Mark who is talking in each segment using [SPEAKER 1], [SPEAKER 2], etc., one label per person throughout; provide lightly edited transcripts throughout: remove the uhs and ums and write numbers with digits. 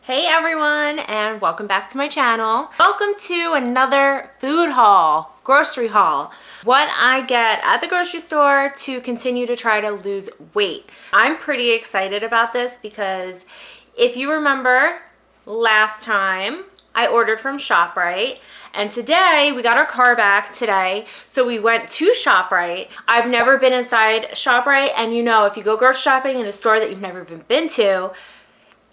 [SPEAKER 1] Hey everyone, and welcome back to my channel. Welcome to another food haul, grocery haul. What I get at the grocery store to continue to try to lose weight. I'm pretty excited about this because if you remember last time, I ordered from ShopRite, and today we got our car back today, so we went to ShopRite. I've never been inside ShopRite, and you know, if you go grocery shopping in a store that you've never even been to,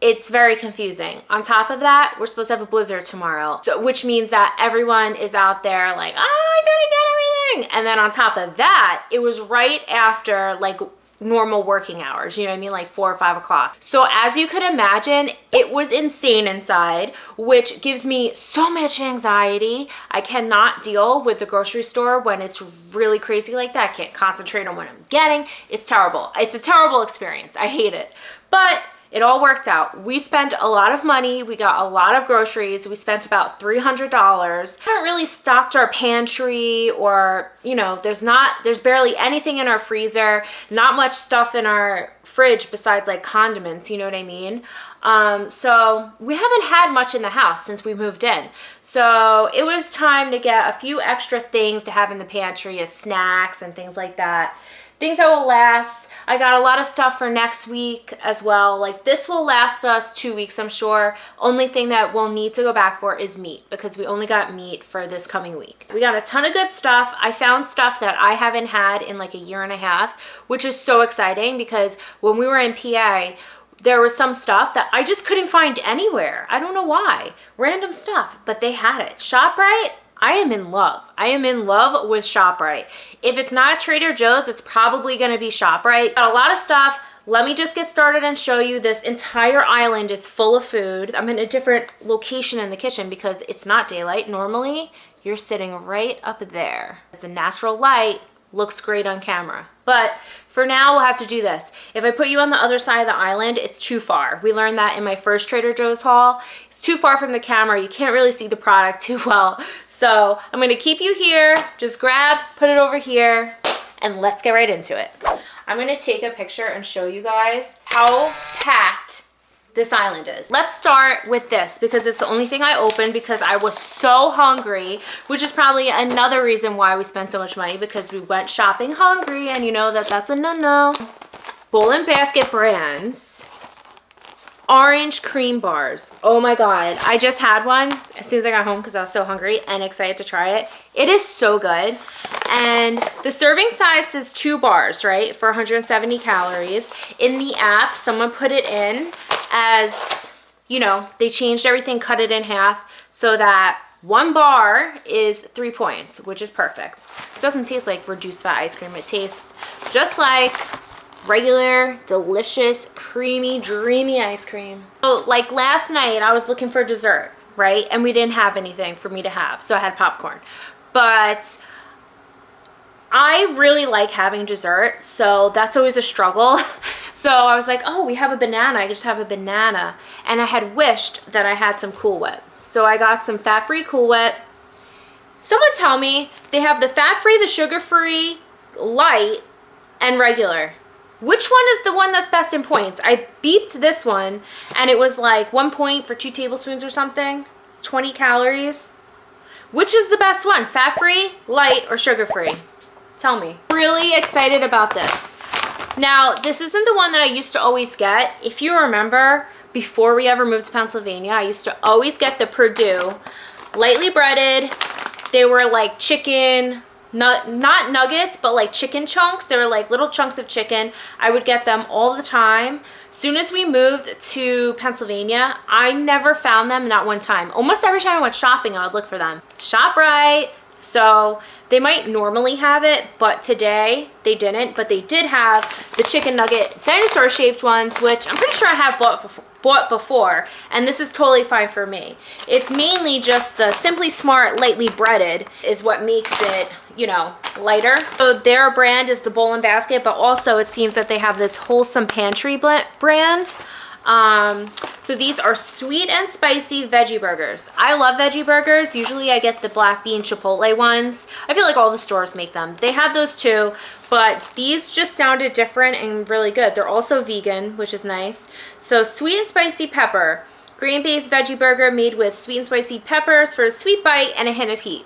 [SPEAKER 1] it's very confusing. On top of that, we're supposed to have a blizzard tomorrow, which means that everyone is out there like, oh, I gotta get everything. And then on top of that, it was right after like normal working hours, you know what I mean, like 4 or 5 o'clock. So as you could imagine, it was insane inside, which gives me so much anxiety. I cannot deal with the grocery store when it's really crazy like that. I can't concentrate on what I'm getting. It's terrible. It's a terrible experience. I hate it. But it all worked out. We spent a lot of money. We got a lot of groceries. We spent about $300. We haven't really stocked our pantry, or, you know, there's barely anything in our freezer, not much stuff in our fridge besides like condiments, you know what I mean? So we haven't had much in the house since we moved in. So it was time to get a few extra things to have in the pantry as snacks and things like that. Things that will last. I got a lot of stuff for next week as well. Like this will last us 2 weeks, I'm sure. Only thing that we'll need to go back for is meat, because we only got meat for this coming week. We got a ton of good stuff. I found stuff that I haven't had in like a year and a half, which is so exciting because when we were in PA, there was some stuff that I just couldn't find anywhere. I don't know why. Random stuff, but they had it. ShopRite, I am in love. I am in love with ShopRite. If it's not Trader Joe's, it's probably gonna be ShopRite. Got a lot of stuff. Let me just get started and show you. This entire island is full of food. I'm in a different location in the kitchen because it's not daylight. Normally, you're sitting right up there. The natural light looks great on camera. But for now, we'll have to do this. If I put you on the other side of the island, it's too far. We learned that in my first Trader Joe's haul. It's too far from the camera. You can't really see the product too well. So I'm gonna keep you here. Just grab, put it over here, and let's get right into it. I'm gonna take a picture and show you guys how packed this island is. Let's start with this because it's the only thing I opened because I was so hungry, which is probably another reason why we spent so much money, because we went shopping hungry, and you know that that's a no-no. Bowl and Basket Brands orange cream bars. Oh my God, I just had one as soon as I got home because I was so hungry and excited to try it. It is so good. And the serving size is 2 bars, right, for 170 calories. In the app, someone put it in as, you know, they changed everything, cut it in half so that 1 bar is 3 points, which is perfect. It doesn't taste like reduced fat ice cream. It tastes just like regular, delicious, creamy, dreamy ice cream. So like last night, I was looking for dessert, right? And we didn't have anything for me to have, so I had popcorn. But I really like having dessert, so that's always a struggle. So I was like, oh, we have a banana. I just have a banana. And I had wished that I had some Cool Whip. So I got some fat-free Cool Whip. Someone tell me, they have the fat-free, the sugar-free, light, and regular. Which one is the one that's best in points? I beeped this one, and it was like 1 point for 2 tablespoons or something. It's 20 calories. Which is the best one? Fat-free, light, or sugar-free? Tell me. Really excited about this. Now, this isn't the one that I used to always get. If you remember, before we ever moved to Pennsylvania, I used to always get the Purdue, lightly breaded. They were like chicken, not nuggets, but like chicken chunks. They were like little chunks of chicken. I would get them all the time. Soon as we moved to Pennsylvania, I never found them, not one time. Almost every time I went shopping, I would look for them. ShopRite. So they might normally have it, but today they didn't. But they did have the chicken nugget dinosaur shaped ones, which I'm pretty sure I have bought before, and this is totally fine for me. It's mainly just the Simply Smart lightly breaded is what makes it, you know, lighter. So their brand is the Bowl and Basket, but also it seems that they have this Wholesome Pantry brand. So these are sweet and spicy veggie burgers. I love veggie burgers. Usually I get the black bean chipotle ones. I feel like all the stores make them. They had those too, but these just sounded different and really good. They're also vegan, which is nice. So sweet and spicy pepper, Grain-based veggie burger made with sweet and spicy peppers for a sweet bite and a hint of heat.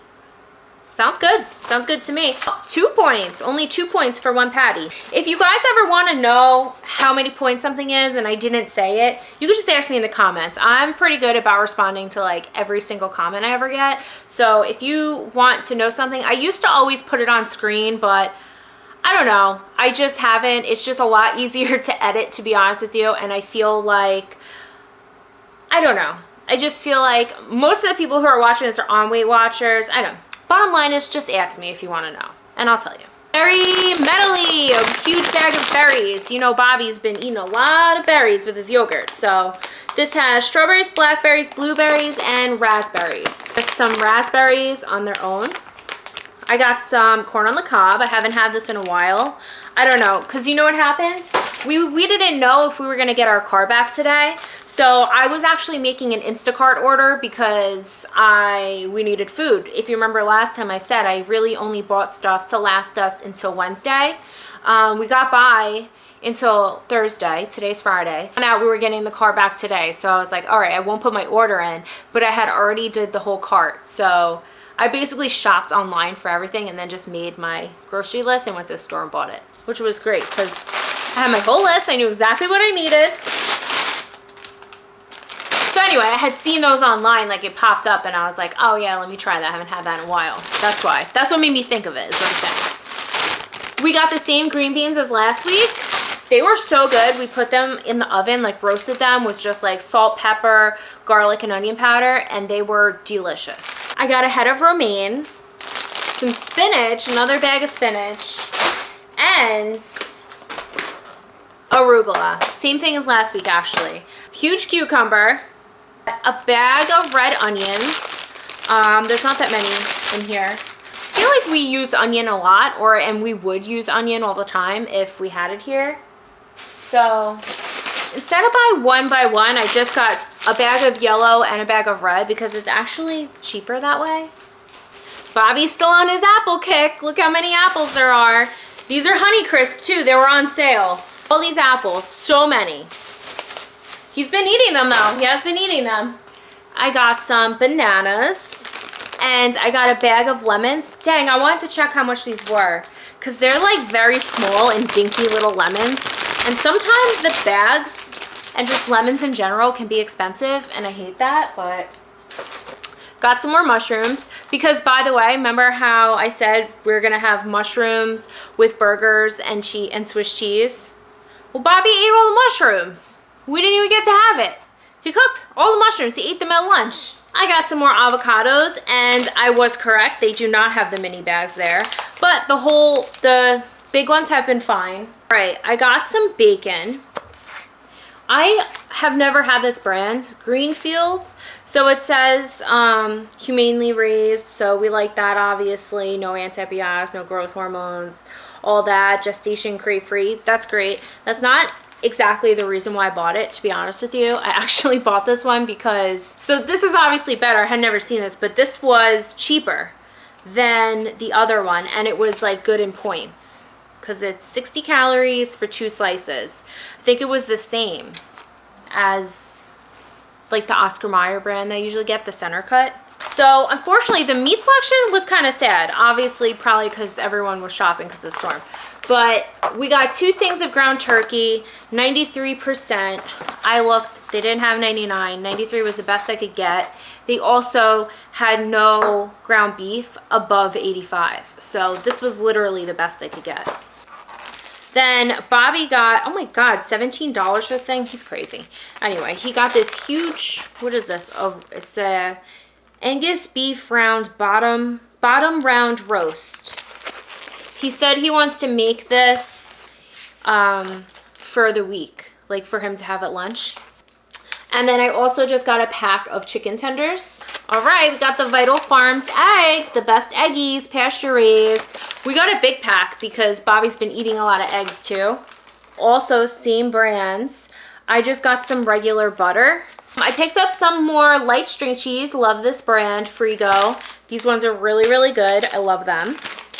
[SPEAKER 1] Sounds good. Sounds good to me. 2 points. Only 2 points for one patty. If you guys ever want to know how many points something is and I didn't say it, you could just ask me in the comments. I'm pretty good about responding to like every single comment I ever get. So if you want to know something, I used to always put it on screen, but I don't know. I just haven't. It's just a lot easier to edit, to be honest with you. And I feel like, I don't know. I just feel like most of the people who are watching this are on Weight Watchers. I don't know. Bottom line is just ask me if you want to know, and I'll tell you. Berry medley, a huge bag of berries. You know Bobby's been eating a lot of berries with his yogurt. So this has strawberries, blackberries, blueberries, and raspberries. There's some raspberries on their own. I got some corn on the cob. I haven't had this in a while. I don't know, because you know what happens? We didn't know if we were going to get our car back today. So I was actually making an Instacart order because we needed food. If you remember last time I said I really only bought stuff to last us until Wednesday. We got by until Thursday. Today's Friday. And out we were getting the car back today. So I was like, all right, I won't put my order in. But I had already did the whole cart. So I basically shopped online for everything and then just made my grocery list and went to the store and bought it, which was great because I had my whole list. I knew exactly what I needed. So anyway, I had seen those online, like it popped up and I was like, oh yeah, let me try that. I haven't had that in a while. That's why. That's what made me think of it, is what I'm saying. We got the same green beans as last week. They were so good. We put them in the oven, like roasted them with just like salt, pepper, garlic, and onion powder, and they were delicious. I got a head of romaine, some spinach, another bag of spinach, and arugula. Same thing as last week, actually. Huge cucumber, a bag of red onions. There's not that many in here. I feel like we use onion a lot, and we would use onion all the time if we had it here. So instead of buy one, I just got a bag of yellow and a bag of red because it's actually cheaper that way. Bobby's still on his apple kick. Look how many apples there are. These are Honeycrisp too. They were on sale. All these apples, so many. He's been eating them though. He has been eating them. I got some bananas and I got a bag of lemons. Dang, I wanted to check how much these were because they're like very small and dinky little lemons. And sometimes the bags and just lemons in general can be expensive and I hate that, but got some more mushrooms because, by the way, remember how I said we were gonna have mushrooms with burgers and Swiss cheese? Well, Bobby ate all the mushrooms. We didn't even get to have it. He cooked all the mushrooms. He ate them at lunch. I got some more avocados and I was correct. They do not have the mini bags there, but the big ones have been fine. All right, I got some bacon. I have never had this brand, Greenfields. So it says humanely raised. So we like that, obviously. No antibiotics, no growth hormones, all that. Gestation crate free. That's great. That's not exactly the reason why I bought it, to be honest with you. I actually bought this one because, so this is obviously better. I had never seen this, but this was cheaper than the other one. And it was like good in points, because it's 60 calories for 2 slices. I think it was the same as like the Oscar Mayer brand that I usually get, the center cut. So unfortunately the meat selection was kind of sad. Obviously probably because everyone was shopping because of the storm. But we got 2 things of ground turkey, 93%. I looked, they didn't have 99. 93 was the best I could get. They also had no ground beef above 85. So this was literally the best I could get. Then Bobby got, oh my God, $17 for this thing. He's crazy. Anyway, he got this huge, what is this? Oh, it's a Angus beef round bottom round roast. He said he wants to make this for the week, like for him to have at lunch. And then I also just got a pack of chicken tenders. All right, we got the Vital Farms eggs, the best eggies, pasture raised. We got a big pack because Bobby's been eating a lot of eggs too. Also, same brands. I just got some regular butter. I picked up some more light string cheese. Love this brand, Frigo. These ones are really, really good. I love them.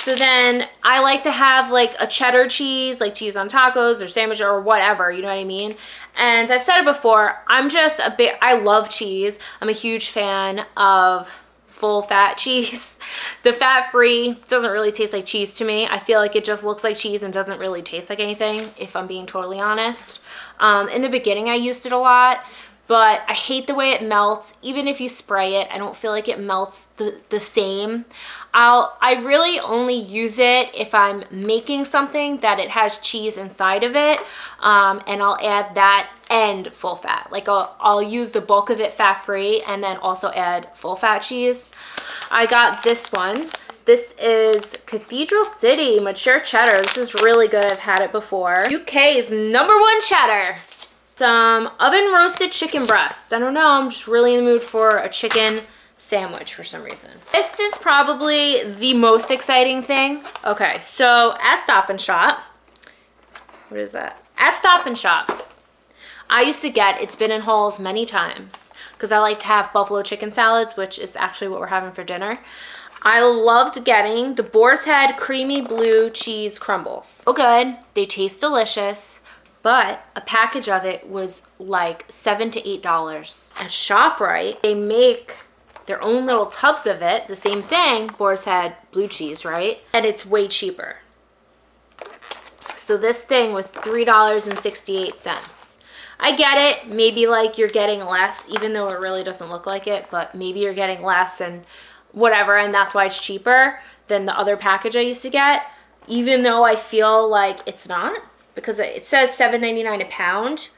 [SPEAKER 1] So then I like to have like a cheddar cheese, like cheese on tacos or sandwich or whatever, you know what I mean? And I've said it before, I love cheese. I'm a huge fan of full fat cheese. The fat-free doesn't really taste like cheese to me. I feel like it just looks like cheese and doesn't really taste like anything, if I'm being totally honest. In the beginning, I used it a lot, but I hate the way it melts. Even if you spray it, I don't feel like it melts the same. I really only use it if I'm making something that it has cheese inside of it, and I'll add that and full fat. Like I'll use the bulk of it fat-free and then also add full fat cheese. I got this one. This is Cathedral City Mature Cheddar. This is really good. I've had it before. UK's #1 cheddar. Some oven roasted chicken breast. I don't know, I'm just really in the mood for a chicken sandwich for some reason. This is probably the most exciting thing. Okay, so at Stop and Shop, what is that? At Stop and Shop, I used to get, it's been in hauls many times, because I like to have buffalo chicken salads, which is actually what we're having for dinner. I loved getting the Boar's Head Creamy Blue Cheese Crumbles. So good, they taste delicious, but a package of it was like $7 to $8. At ShopRite, they make their own little tubs of it, the same thing, Boar's Head blue cheese, right? And it's way cheaper. So this thing was $3.68. I get it, maybe like you're getting less, even though it really doesn't look like it, but maybe you're getting less and whatever, and that's why it's cheaper than the other package I used to get, even though I feel like it's not, because it says $7.99 a pound.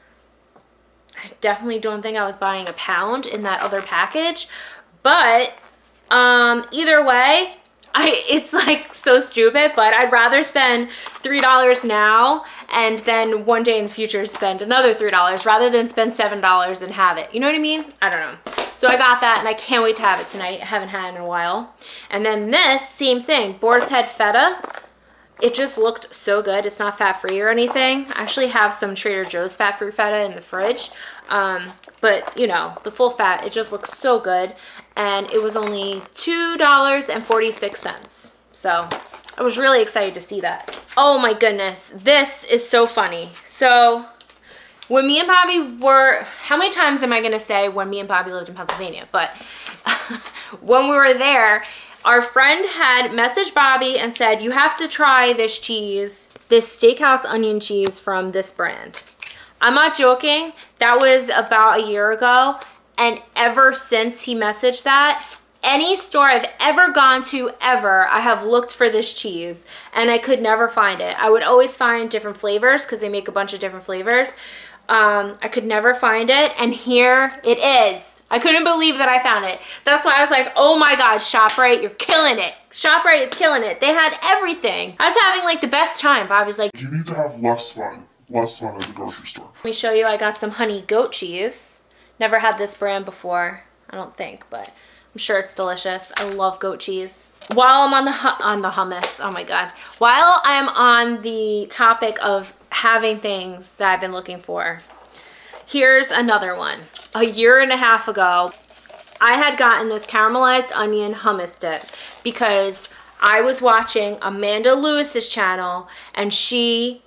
[SPEAKER 1] I definitely don't think I was buying a pound in that other package. But either way, it's like so stupid, but I'd rather spend $3 now and then one day in the future spend another $3 rather than spend $7 and have it. You know what I mean? I don't know. So I got that and I can't wait to have it tonight. I haven't had it in a while. And then this, same thing, Boar's Head Feta. It just looked so good. It's not fat-free or anything. I actually have some Trader Joe's fat-free feta in the fridge. But, you know, the full fat, it just looks so good. And it was only $2.46. So I was really excited to see that. Oh my goodness, this is so funny. So when me and Bobby were, how many times am I gonna say when me and Bobby lived in Pennsylvania? But when we were there, our friend had messaged Bobby and said, you have to try this cheese, this steakhouse onion cheese from this brand. I'm not joking, that was about a year ago, and ever since he messaged that, any store I've ever gone to ever, I have looked for this cheese and I could never find it. I would always find different flavors because they make a bunch of different flavors. I could never find it, and here it is. I couldn't believe that I found it. That's why I was like, oh my God, ShopRite, you're killing it. ShopRite is killing it. They had everything. I was having like the best time. Bobby's like,
[SPEAKER 2] you need to have less fun at the grocery store.
[SPEAKER 1] Let me show you, I got some honey goat cheese. Never had this brand before, I don't think, but I'm sure it's delicious. I love goat cheese. While I'm on the hummus, oh my God. While I'm on the topic of having things that I've been looking for, here's another one. A year and a half ago, I had gotten this caramelized onion hummus dip because I was watching Amanda Lewis's channel and she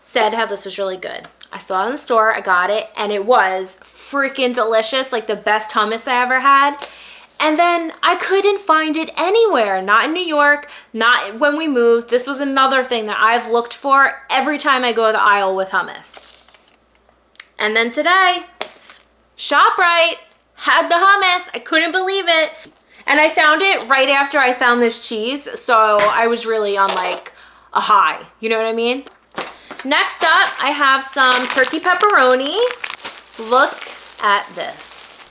[SPEAKER 1] said how this was really good. I saw it in the store, I got it, and it was freaking delicious, like the best hummus I ever had. And then I couldn't find it anywhere, not in New York, not when we moved. This was another thing that I've looked for every time I go to the aisle with hummus. And then today, ShopRite had the hummus. I couldn't believe it. And I found it right after I found this cheese, so I was really on like a high, you know what I mean? Next up, I have some turkey pepperoni. Look at this.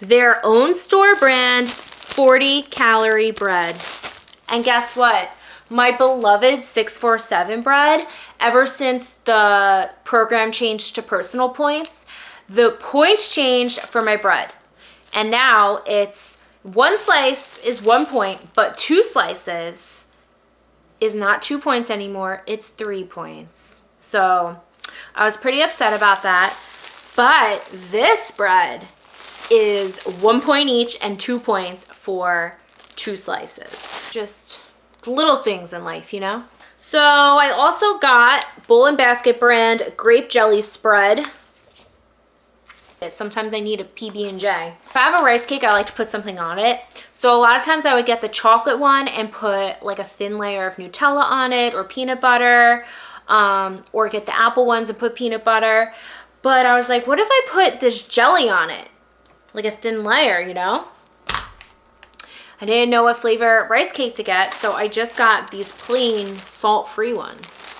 [SPEAKER 1] Their own store brand 40 calorie bread. And guess what? My beloved 647 bread, ever since the program changed to personal points, the points changed for my bread. And now it's one slice is 1 point, but two slices is not 2 points anymore, it's 3 points. So I was pretty upset about that. But this bread is 1 point each and 2 points for two slices. Just little things in life, you know? So I also got Bowl & Basket brand grape jelly spread. Sometimes I need a PB&J. If I have a rice cake, I like to put something on it. So a lot of times I would get the chocolate one and put like a thin layer of Nutella on it or peanut butter, or get the apple ones and put peanut butter. But I was like, what if I put this jelly on it? Like a thin layer, you know? I didn't know what flavor rice cake to get, so I just got these plain salt-free ones.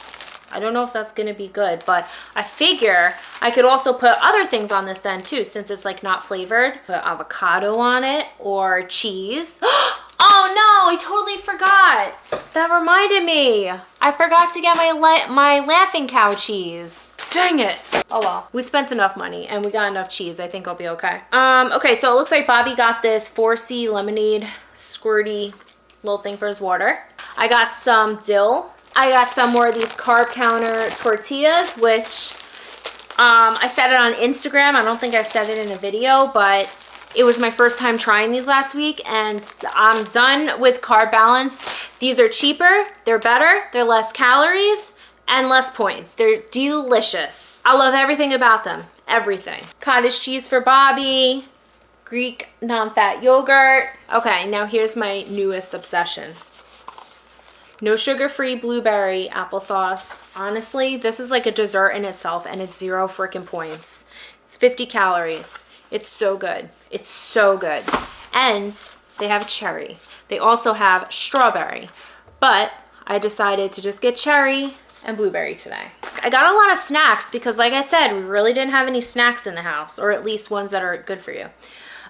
[SPEAKER 1] I don't know if that's gonna be good, but I figure I could also put other things on this then too, since it's like not flavored. Put avocado on it or cheese. Oh no, I totally forgot. That reminded me. I forgot to get my Laughing Cow cheese. Dang it. Oh well, we spent enough money and we got enough cheese. I think I'll be okay. Okay, so it looks like Bobby got this 4C lemonade squirty little thing for his water. I got some dill. I got some more of these carb counter tortillas, which I said it on Instagram. I don't think I said it in a video, but it was my first time trying these last week and I'm done with Carb Balance. These are cheaper, they're better, they're less calories and less points. They're delicious. I love everything about them, everything. Cottage cheese for Bobby, Greek non-fat yogurt. Okay, now here's my newest obsession. No sugar-free blueberry applesauce. Honestly, this is like a dessert in itself and it's 0 freaking points. It's 50 calories. It's so good. It's so good. And they have cherry. They also have strawberry. But I decided to just get cherry and blueberry today. I got a lot of snacks because like I said, we really didn't have any snacks in the house, or at least ones that are good for you.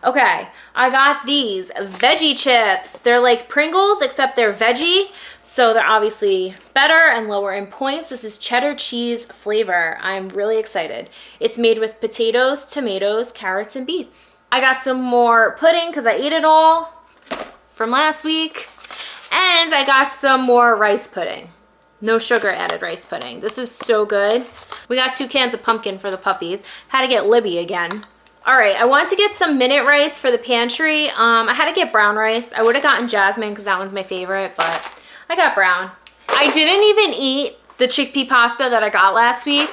[SPEAKER 1] Okay, I got these Veggie Chips. They're like Pringles, except they're veggie. So they're obviously better and lower in points. This is cheddar cheese flavor. I'm really excited. It's made with potatoes, tomatoes, carrots, and beets. I got some more pudding because I ate it all from last week. And I got some more rice pudding. No sugar added rice pudding. This is so good. We got 2 cans of pumpkin for the puppies. Had to get Libby again. All right, I wanted to get some minute rice for the pantry. I had to get brown rice. I would have gotten jasmine because that one's my favorite, but I got brown. I didn't even eat the chickpea pasta that I got last week,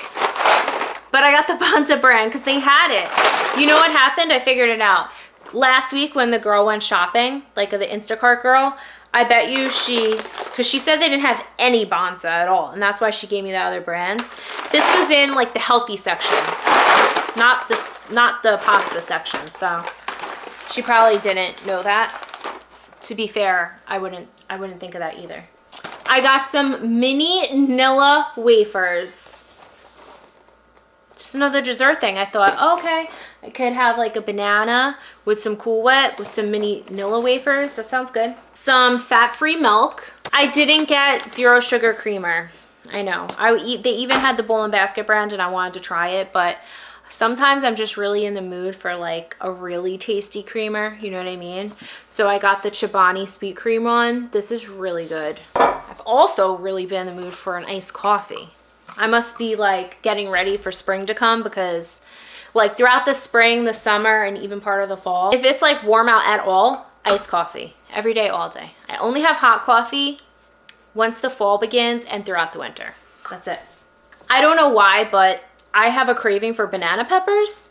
[SPEAKER 1] but I got the Banza brand because they had it. You know what happened? I figured it out. Last week when the girl went shopping, like the Instacart girl, I bet you because she said they didn't have any Banza at all, and that's why she gave me the other brands. This was in like the healthy section. Not the pasta section, so she probably didn't know that. To be fair, I wouldn't think of that either. I got some mini Nilla wafers. Just another dessert thing. I thought, oh, okay, I could have like a banana with some Cool Whip with some mini Nilla wafers. That sounds good. Some fat-free milk. I didn't get 0 sugar creamer. I know. They even had the Bowl & Basket brand and I wanted to try it, but sometimes I'm just really in the mood for like a really tasty creamer, you know what I mean? So I got the Chobani sweet cream one. This is really good. I've also really been in the mood for an iced coffee. I must be like getting ready for spring to come because like throughout the spring, the summer, and even part of the fall, if it's like warm out at all, iced coffee every day, all day. I only have hot coffee once the fall begins and throughout the winter. That's it. I don't know why, but I have a craving for banana peppers.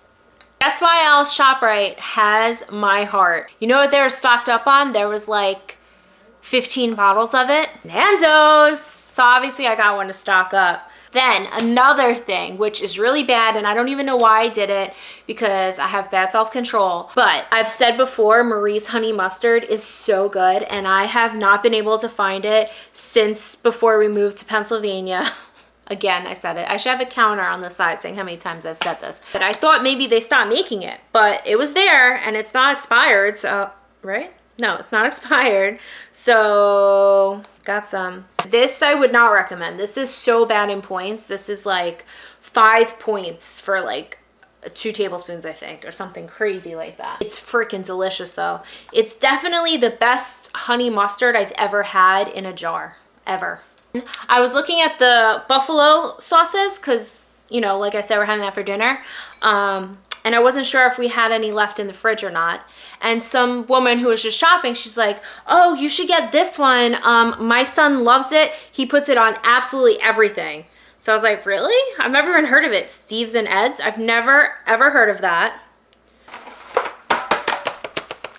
[SPEAKER 1] Guess why else ShopRite has my heart? You know what they were stocked up on? There was like 15 bottles of it. Nando's. So obviously I got one to stock up. Then another thing, which is really bad, and I don't even know why I did it because I have bad self-control, but I've said before, Marie's honey mustard is so good and I have not been able to find it since before we moved to Pennsylvania. Again, I said it. I should have a counter on the side saying how many times I've said this. But I thought maybe they stopped making it, but it was there and it's not expired, so, right? No, it's not expired. So, got some. This I would not recommend. This is so bad in points. This is like 5 points for like 2 tablespoons, I think, or something crazy like that. It's freaking delicious though. It's definitely the best honey mustard I've ever had in a jar, ever. I was looking at the buffalo sauces because, you know, like I said, we're having that for dinner. And and I wasn't sure if we had any left in the fridge or not. And some woman who was just shopping, she's like, oh, you should get this one. My son loves it. He puts it on absolutely everything. So I was like, really? I've never even heard of it. Steve's and Ed's. I've never, ever heard of that.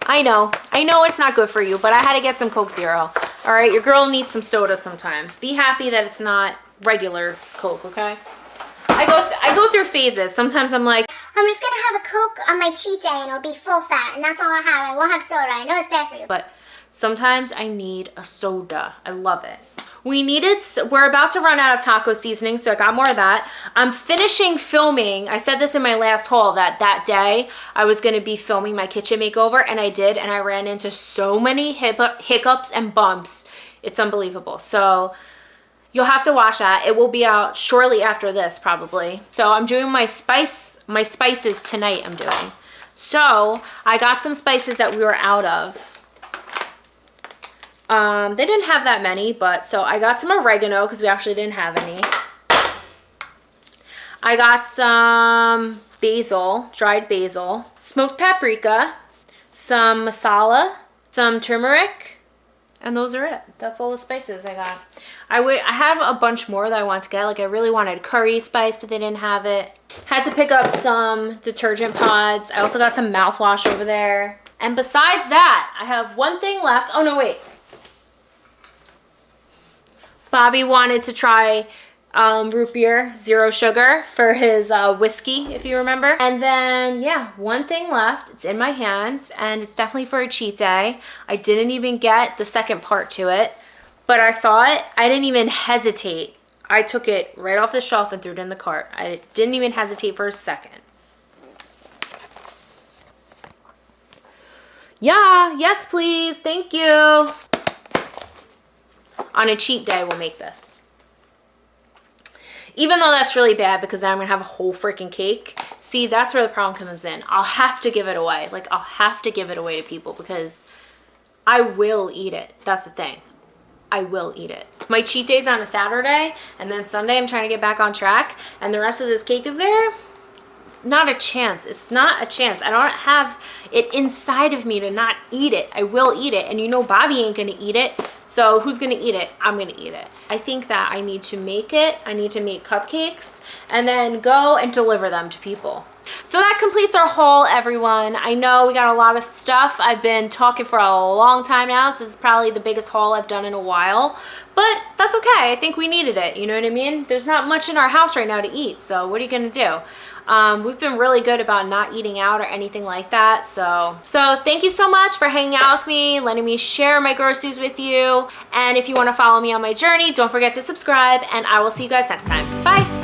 [SPEAKER 1] I know it's not good for you, but I had to get some Coke Zero. All right, your girl needs some soda sometimes. Be happy that it's not regular Coke, okay? I go through phases. Sometimes I'm like,
[SPEAKER 3] I'm just gonna have a Coke on my cheat day and it'll be full fat and that's all I have. I won't have soda. I know it's bad for you.
[SPEAKER 1] but sometimes I need a soda. I love it. We're about to run out of taco seasoning, so I got more of that. I'm finishing filming. I said this in my last haul that day I was gonna be filming my kitchen makeover, and I did, and I ran into so many hiccups and bumps. It's unbelievable. So you'll have to watch that. It will be out shortly after this, probably. So I'm doing my spices tonight I'm doing. So I got some spices that we were out of. They didn't have that many, but so I got some oregano because we actually didn't have any. I got some basil, dried basil, smoked paprika, some masala, some turmeric, and those are it. That's all the spices I got. I have a bunch more that I want to get. Like I really wanted curry spice, but they didn't have it. Had to pick up some detergent pods. I also got some mouthwash over there. And besides that, I have one thing left. Oh no, wait. Bobby wanted to try root beer, zero sugar for his whiskey, if you remember. And then, yeah, one thing left. It's in my hands, and it's definitely for a cheat day. I didn't even get the second part to it, but I saw it. I didn't even hesitate. I took it right off the shelf and threw it in the cart. I didn't even hesitate for a second. Yeah, yes, please. Thank you. On a cheat day, we'll make this. Even though that's really bad because then I'm gonna have a whole freaking cake. See, that's where the problem comes in. I'll have to give it away. Like, I'll have to give it away to people because I will eat it. That's the thing. I will eat it. My cheat day's on a Saturday, and then Sunday I'm trying to get back on track, and the rest of this cake is there. Not a chance. It's not a chance. I don't have it inside of me to not eat it. I will eat it. And you know Bobby ain't gonna eat it. So who's gonna eat it? I'm gonna eat it. I think that I need to make it. I need to make cupcakes and then go and deliver them to people. So that completes our haul, everyone. I know we got a lot of stuff. I've been talking for a long time now. So this is probably the biggest haul I've done in a while, but that's okay. I think we needed it. You know what I mean? There's not much in our house right now to eat. So what are you gonna do? We've been really good about not eating out or anything like that. So thank you so much for hanging out with me, letting me share my groceries with you. And if you want to follow me on my journey, don't forget to subscribe, and I will see you guys next time. Bye.